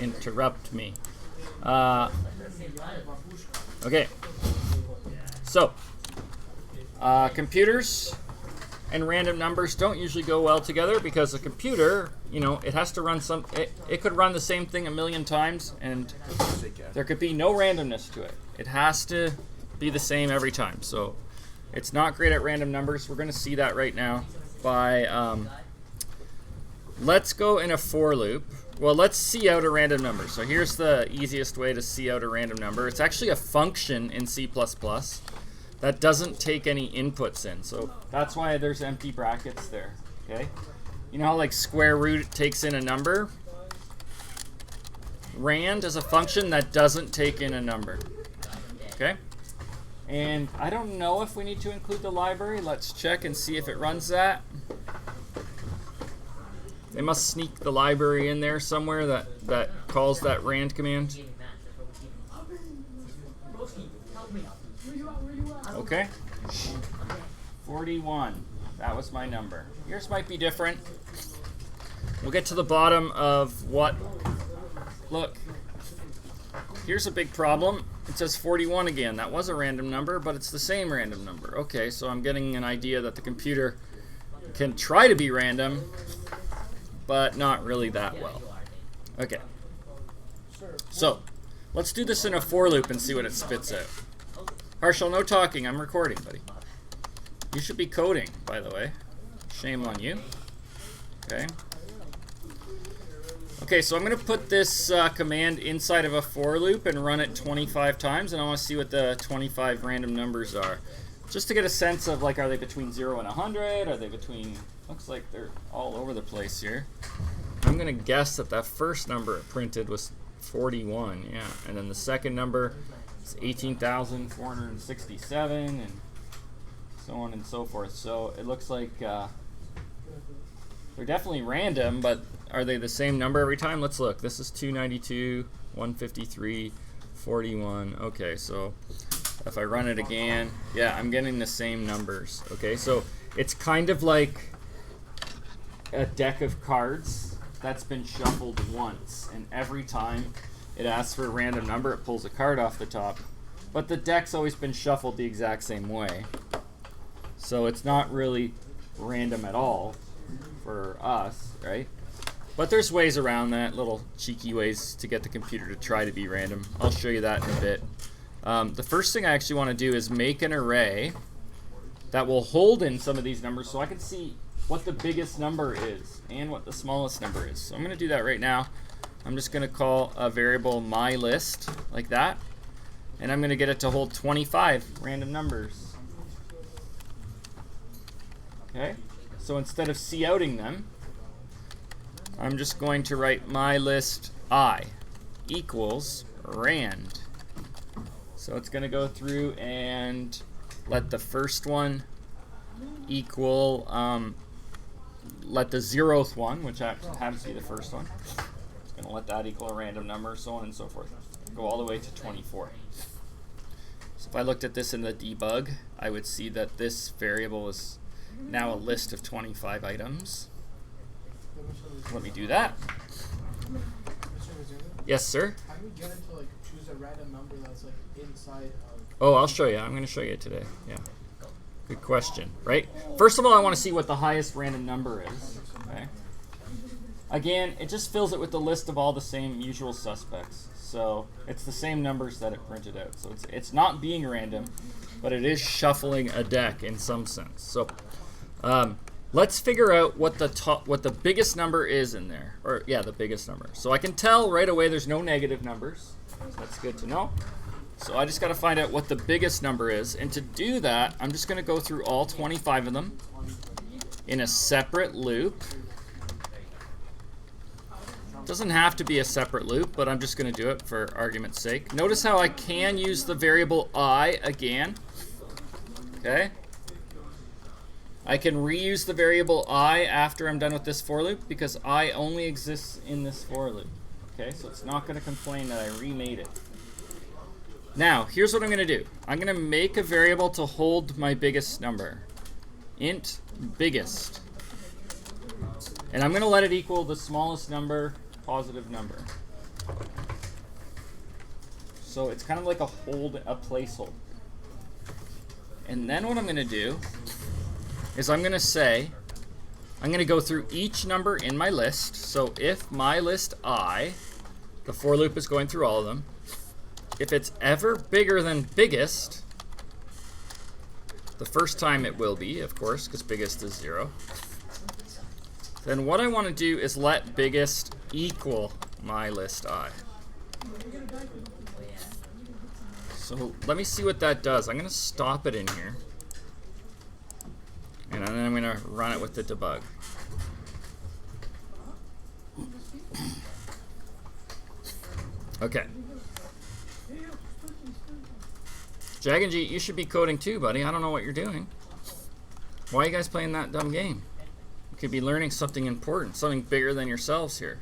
interrupt me. Okay. So, computers and random numbers don't usually go well together because a computer, it has to run it could run the same thing a million times and there could be no randomness to it. It has to be the same every time. So it's not great at random numbers. We're going to see that right now by, let's go in a for loop. Well, let's see out a random number. So here's the easiest way to see out a random number. It's actually a function in C++ that doesn't take any inputs in. So that's why there's empty brackets there, okay? You know how like square root takes in a number? Rand is a function that doesn't take in a number, okay? And I don't know if we need to include the library. Let's check and see if it runs that. They must sneak the library in there somewhere that calls that rand command. Okay. 41. That was my number. Yours might be different. We'll get to the bottom of what. Look. Here's a big problem. It says 41 again. That was a random number, but it's the same random number. Okay, so I'm getting an idea that the computer can try to be random, but not really that well. Okay. So, let's do this in a for loop and see what it spits out. Harshal, no talking. I'm recording, buddy. You should be coding, by the way. Shame on you. Okay. Okay, so I'm going to put this command inside of a for loop and run it 25 times, and I want to see what the 25 random numbers are. Just to get a sense of, like, are they between 0 and 100? Are they between... Looks like they're all over the place here. I'm going to guess that that first number it printed was 41, yeah. And then the second number is 18,467, and so on and so forth. So it looks like they're definitely random, but are they the same number every time? Let's look. This is 292, 153, 41. Okay, so if I run it again, yeah, I'm getting the same numbers. Okay, so it's kind of like a deck of cards that's been shuffled once, and every time it asks for a random number, it pulls a card off the top. But the deck's always been shuffled the exact same way. So it's not really random at all for us, right? But there's ways around that, little cheeky ways to get the computer to try to be random. I'll show you that in a bit. The first thing I actually want to do is make an array that will hold in some of these numbers so I can see what the biggest number is and what the smallest number is. So I'm going to do that right now. I'm just going to call a variable myList like that, and I'm going to get it to hold 25 random numbers. Okay, so instead of counting them, I'm just going to write myList I equals rand. So it's going to go through and let the first one equal, let the 0th one, which happens to be the first one, it's going to let that equal a random number, so on and so forth. Go all the way to 24. So if I looked at this in the debug, I would see that this variable is now a list of 25 items. Let me do that. Yes, sir? How do we get it to like choose a random number that's like inside of... Oh, I'll show you. I'm going to show you today. Yeah. Good question, right? First of all, I want to see what the highest random number is. Okay. Again, it just fills it with the list of all the same usual suspects. So it's the same numbers that it printed out. So it's not being random, but it is shuffling a deck in some sense. So let's figure out what the biggest number is in there. Or yeah, the biggest number. So I can tell right away there's no negative numbers. So that's good to know. So I just got to find out what the biggest number is. And to do that, I'm just going to go through all 25 of them in a separate loop. Doesn't have to be a separate loop, but I'm just going to do it for argument's sake. Notice how I can use the variable I again. Okay. I can reuse the variable I after I'm done with this for loop because I only exists in this for loop. Okay, so it's not going to complain that I remade it. Now, here's what I'm going to do. I'm going to make a variable to hold my biggest number. Int biggest. And I'm going to let it equal the smallest number, positive number. So it's kind of like a placehold. And then what I'm going to do is I'm going to say, I'm going to go through each number in my list. So if my list I, the for loop is going through all of them, if it's ever bigger than biggest, the first time it will be, of course, because biggest is 0. Then what I want to do is let biggest equal my list I. So let me see what that does. I'm going to stop it in here. And then I'm going to run it with the debug. Okay. Jag and G, you should be coding too, buddy. I don't know what you're doing. Why are you guys playing that dumb game? You could be learning something important, something bigger than yourselves here.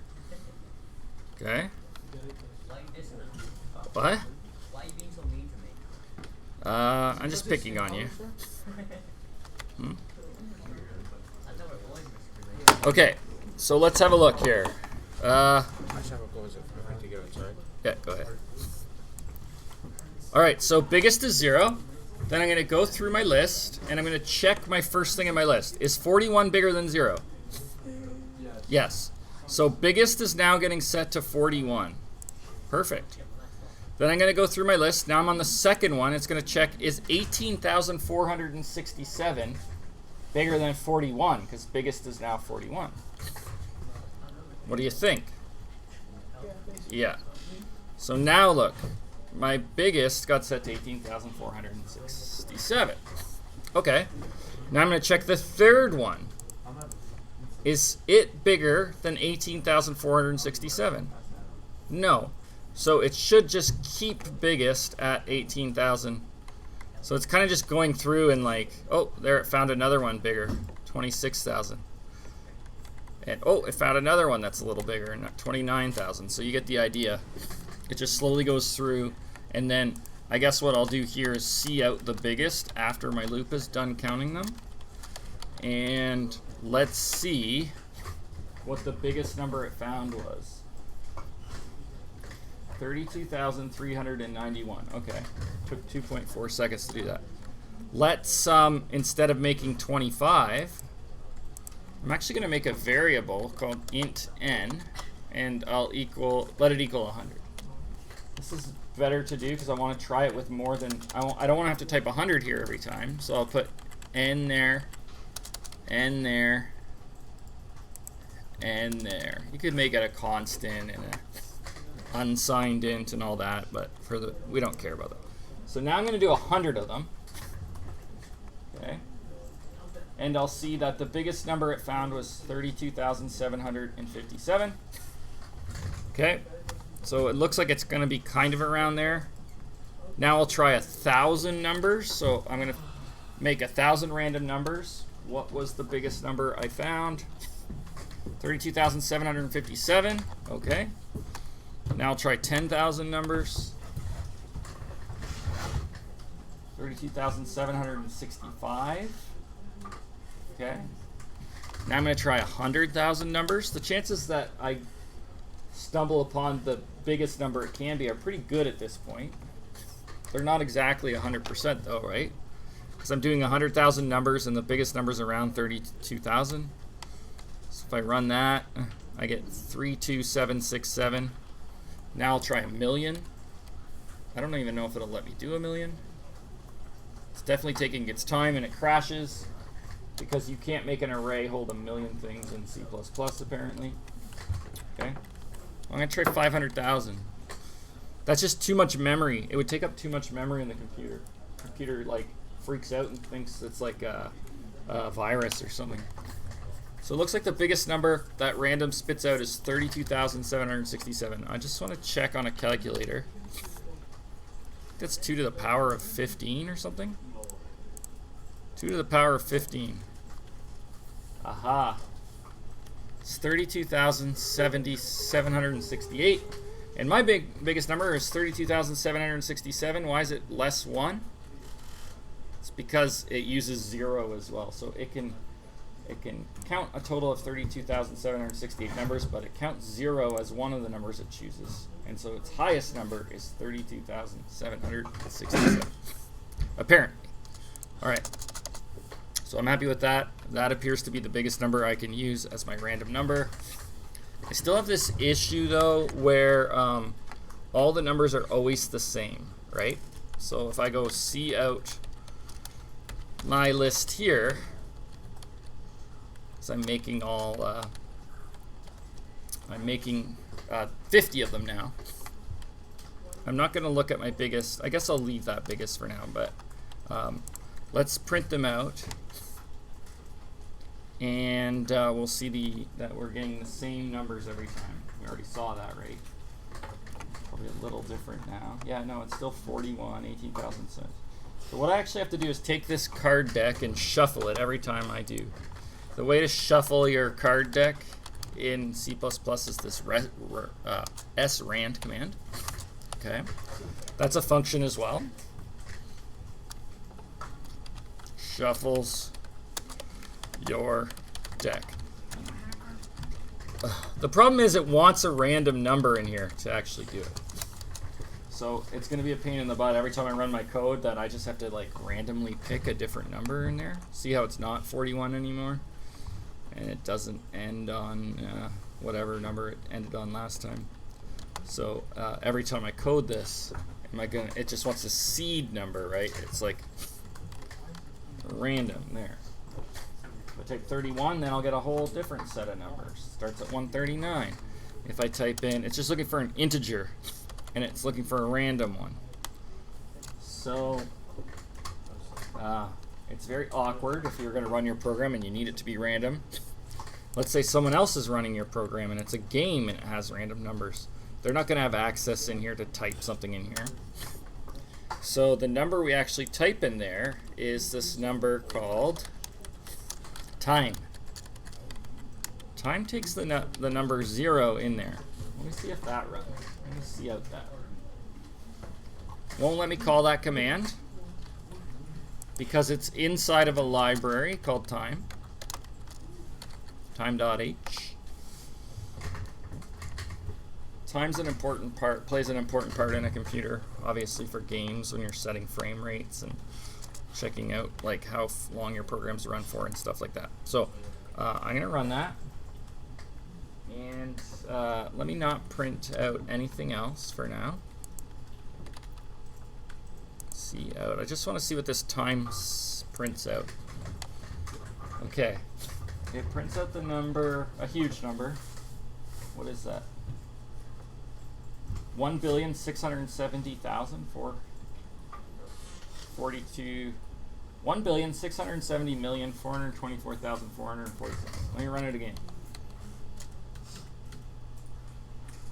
Okay? What? Why are you being so mean to me? I'm just picking on you. Hmm? Okay, so let's have a look here. I should have a go. Is it to get outside? Yeah, go ahead. All right, so biggest is 0. Then I'm going to go through my list, and I'm going to check my first thing in my list. Is 41 bigger than 0? Yes. So biggest is now getting set to 41. Perfect. Then I'm going to go through my list. Now I'm on the second one. It's going to check, is 18,467 bigger than 41? Because biggest is now 41. What do you think? Yeah. So now look. My biggest got set to 18,467. Okay. Now I'm going to check the third one. Is it bigger than 18,467? No. So it should just keep biggest at 18,000. So it's kind of just going through and like, oh, there it found another one bigger, 26,000. And oh, it found another one that's a little bigger, 29,000. So you get the idea. It just slowly goes through, and then I guess what I'll do here is see out the biggest after my loop is done counting them. And let's see what the biggest number it found was. 32,391. Okay, took 2.4 seconds to do that. Let's, instead of making 25, I'm actually going to make a variable called int n, and I'll let it equal 100. This is better to do because I want to try it with more than, I don't want to have to type 100 here every time. So I'll put n there, n there, n there. You could make it a constant and a unsigned int and all that, but we don't care about that. So now I'm going to do 100 of them. Okay. And I'll see that the biggest number it found was 32,757. Okay. So it looks like it's going to be kind of around there. Now I'll try 1,000 numbers. So I'm going to make 1,000 random numbers. What was the biggest number I found? 32,757. Okay. Now I'll try 10,000 numbers. 32,765. Okay. Now I'm going to try 100,000 numbers. The chances that I stumble upon the biggest number it can be are pretty good at this point. They're not exactly 100% though, right? Because I'm doing 100,000 numbers and the biggest number's around 32,000. So if I run that, I get 32767. Now I'll try 1,000,000. I don't even know if it'll let me do 1,000,000. It's definitely taking its time and it crashes because you can't make an array hold 1,000,000 things in C++ apparently. Okay. I'm going to try 500,000. That's just too much memory. It would take up too much memory in the computer. The computer like freaks out and thinks it's like a virus or something. So it looks like the biggest number that random spits out is 32,767. I just want to check on a calculator. That's 2 to the power of 15 or something? 2 to the power of 15. Aha. It's 32,768. And my biggest number is 32,767. Why is it less 1? It's because it uses 0 as well. So it can, it can count a total of 32,768 numbers, but it counts 0 as one of the numbers it chooses. And so its highest number is 32,767, apparently. All right, so I'm happy with that. That appears to be the biggest number I can use as my random number. I still have this issue, though, where all the numbers are always the same, right? So if I go see out my list here, so I'm making all, I'm making 50 of them now. I'm not going to look at my biggest. I guess I'll leave that biggest for now, but let's print them out. And we'll see that we're getting the same numbers every time. We already saw that, right? Probably a little different now. Yeah, no, it's still 41, 18,000 cents. So what I actually have to do is take this card deck and shuffle it every time I do. The way to shuffle your card deck in C++ is this srand command. Okay, that's a function as well. Shuffles your deck. The problem is it wants a random number in here to actually do it. So it's going to be a pain in the butt every time I run my code that I just have to like randomly pick a different number in there. See how it's not 41 anymore? And it doesn't end on whatever number it ended on last time. So every time I code this, it just wants a seed number, right? It's like random there. If I type 31, then I'll get a whole different set of numbers. It starts at 139. If I type in, it's just looking for an integer, and it's looking for a random one. So it's very awkward if you're going to run your program and you need it to be random. Let's say someone else is running your program and it's a game and it has random numbers. They're not going to have access in here to type something in here. So the number we actually type in there is this number called time. Time takes the number 0 in there. Let me see if that runs. Let me see out that. Won't let me call that command because it's inside of a library called time. Time.h. Time's an important part, plays an important part in a computer, obviously for games when you're setting frame rates and checking out like how long your programs run for and stuff like that. So I'm going to run that. And let me not print out anything else for now. See out. I just want to see what this time prints out. Okay. It prints out the number, a huge number. What is that? 1,670,442. 1,670,424,446. Let me run it again.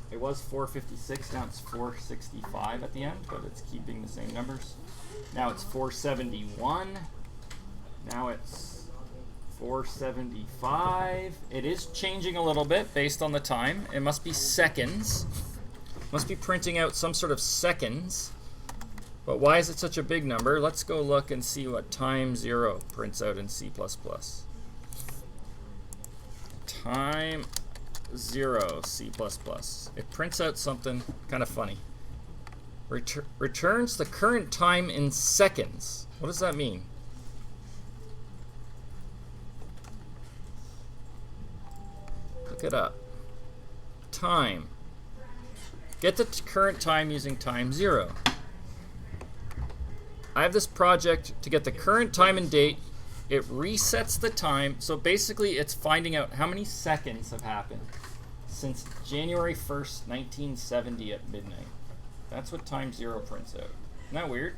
It was 456, now it's 465 at the end, but it's keeping the same numbers. Now it's 471. Now it's 475. It is changing a little bit based on the time. It must be seconds. Must be printing out some sort of seconds. But why is it such a big number? Let's go look and see what time 0 prints out in C++. Time 0 C++. It prints out something kind of funny. Returns the current time in seconds. What does that mean? Look it up. Time. Get the current time using time 0. I have this project to get the current time and date. It resets the time. So basically it's finding out how many seconds have happened since January 1st, 1970 at midnight. That's what time 0 prints out. Isn't that weird?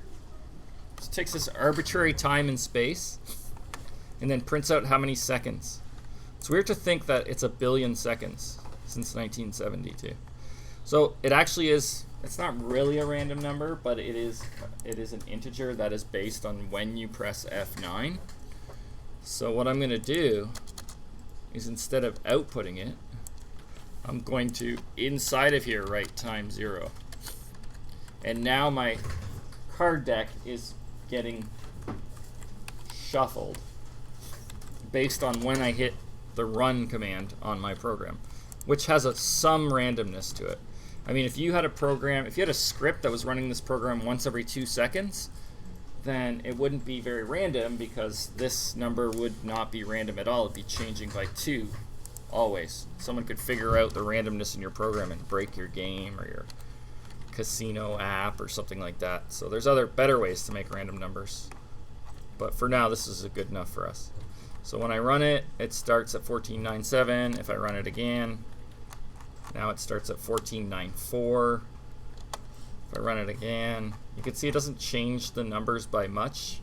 It takes this arbitrary time and space and then prints out how many seconds. It's weird to think that it's 1 billion seconds since 1972. So it actually is, it's not really a random number, but it is an integer that is based on when you press F9. So what I'm going to do is instead of outputting it, I'm going to, inside of here, write time 0. And now my card deck is getting shuffled based on when I hit the run command on my program, which has some randomness to it. I mean, if you had a program, if you had a script that was running this program once every 2 seconds, then it wouldn't be very random, because this number would not be random at all. It'd be changing by 2 always. Someone could figure out the randomness in your program and break your game or your casino app or something like that. So there's other better ways to make random numbers. But for now, this is good enough for us. So when I run it, it starts at 1497. If I run it again, now it starts at 1494. If I run it again, you can see it doesn't change the numbers by much,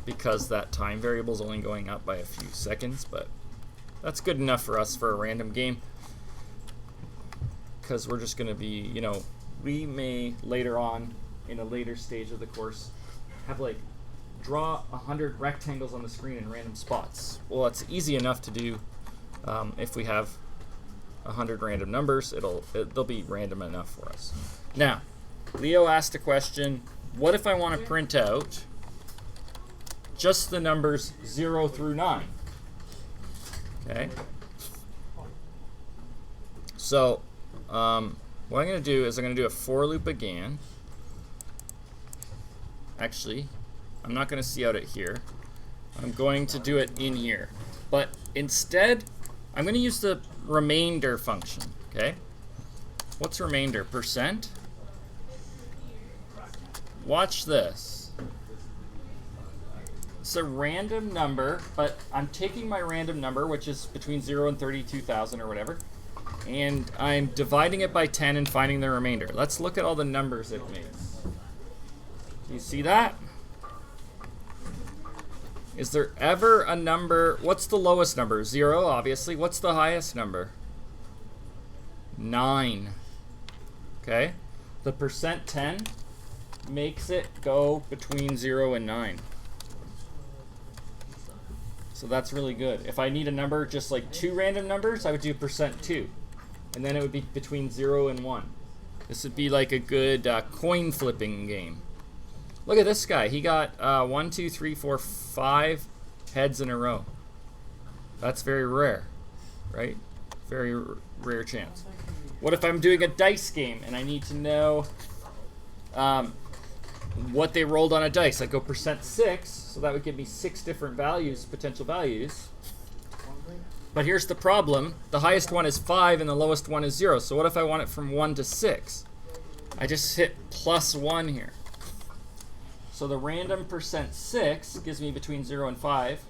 because that time variable is only going up by a few seconds, but that's good enough for us for a random game, because we're just going to be, you know, we may later on in a later stage of the course have like draw 100 rectangles on the screen in random spots. Well, it's easy enough to do. If we have 100 random numbers, they'll be random enough for us. Now, Leo asked a question, what if I want to print out just the numbers 0 through 9? Okay. So, what I'm going to do is I'm going to do a for loop again. Actually, I'm not going to see out it here. I'm going to do it in here. But instead, I'm going to use the remainder function. Okay? What's remainder? Percent? Watch this. It's a random number, but I'm taking my random number, which is between 0 and 32,000 or whatever, and I'm dividing it by 10 and finding the remainder. Let's look at all the numbers it makes. Do you see that? Is there ever a number? What's the lowest number? 0, obviously. What's the highest number? 9. Okay? The percent 10 makes it go between 0 and 9. So that's really good. If I need a number, just like 2 random numbers, I would do percent 2. And then it would be between 0 and 1. This would be like a good coin flipping game. Look at this guy. He got 1, 2, 3, 4, 5 heads in a row. That's very rare, right? Very rare chance. What if I'm doing a dice game and I need to know what they rolled on a dice? I go percent 6, so that would give me 6 different values, potential values. But here's the problem. The highest one is 5 and the lowest one is 0. So what if I want it from 1 to 6? I just hit +1 here. So the random percent 6 gives me between 0 and 5.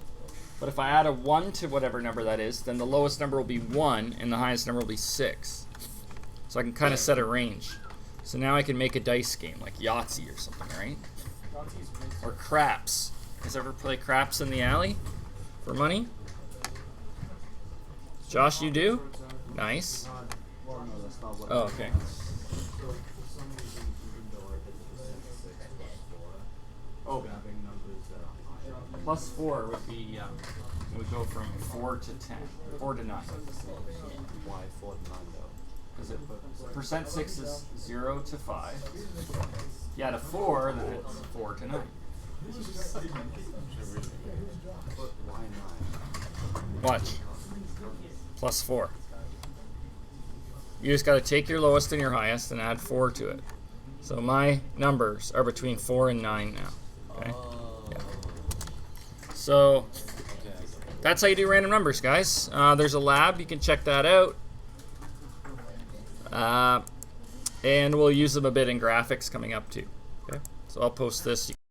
But if I add a 1 to whatever number that is, then the lowest number will be 1 and the highest number will be 6. So I can kind of set a range. So now I can make a dice game, like Yahtzee or something, right? Or craps. You guys ever play craps in the alley for money? Josh, you do? Nice. Oh, okay. Oh, +4 would be, it would go from 4 to 10, 4 to 9. Why 4 to 9 though? Because percent 6 is 0 to 5. You add a 4, then it's 4 to 9. Why 9? Watch. +4. You just got to take your lowest and your highest and add 4 to it. So my numbers are between 4 and 9 now. Okay. Yeah. So that's how you do random numbers, guys. There's a lab. You can check that out. And we'll use them a bit in graphics coming up too. Okay. So I'll post this.